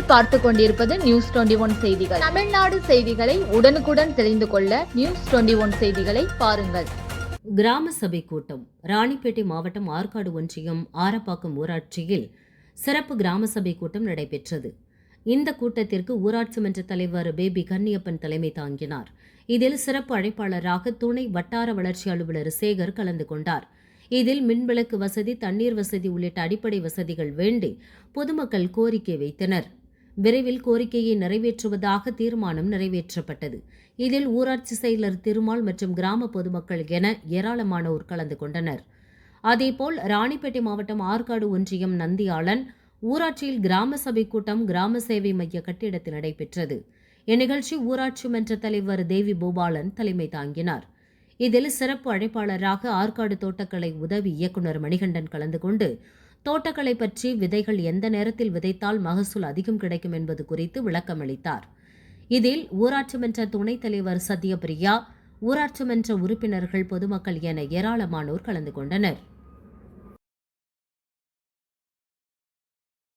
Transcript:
பார்த்துக் கொண்டிருப்பது நியூஸ் 21 செய்திகள். தமிழ்நாடு செய்திகளை உடனுக்குடன் தெரிந்து கொள்ள நியூஸ் 21 செய்திகளை பாருங்கள். கிராம சபை கூட்டம். ராணிப்பேட்டை மாவட்டம் ஆற்காடு ஒன்றியம் ஆரப்பாக்கம் ஊராட்சியில் சிறப்பு கிராம சபை கூட்டம் நடைபெற்றது. இந்த கூட்டத்திற்கு ஊராட்சி மன்ற தலைவர் பேபி கன்னியப்பன் தலைமை தாங்கினார். இதில் சிறப்பு அழைப்பாளராக துணை வட்டார வளர்ச்சி அலுவலர் சேகர் கலந்து கொண்டார். இதில் மின்விளக்கு வசதி, தண்ணீர் வசதி உள்ளிட்ட அடிப்படை வசதிகள் வேண்டி பொதுமக்கள் கோரிக்கை வைத்தனர். விரைவில் கோரிக்கையை நிறைவேற்றுவதாக தீர்மானம் நிறைவேற்றப்பட்டது. இதில் ஊராட்சி செயலர் திருமால் மற்றும் கிராம பொதுமக்கள் என ஏராளமானோர் கலந்து கொண்டனர். அதேபோல் ராணிப்பேட்டை மாவட்டம் ஆற்காடு ஒன்றியம் நந்தியாளன் ஊராட்சியில் கிராம சபை கூட்டம் கிராம சேவை மைய கட்டிடத்தில் நடைபெற்றது. இந்நிகழ்ச்சி ஊராட்சி மன்ற தலைவர் தேவி பூபாலன் தலைமை தாங்கினார். இதில் சிறப்பு அழைப்பாளராக ஆற்காடு தோட்டக்கலை உதவி இயக்குநர் மணிகண்டன் கலந்து கொண்டு தோட்டக்கலை பற்றி, விதைகள் எந்த நேரத்தில் விதைத்தால் மகசூல் அதிகம் கிடைக்கும் என்பது குறித்து விளக்கம் அளித்தார். இதில் ஊராட்சி மன்ற துணைத் தலைவர் சத்யபிரியா, ஊராட்சி மன்ற உறுப்பினர்கள், பொதுமக்கள் என ஏராளமானோர் கலந்து கொண்டனர்.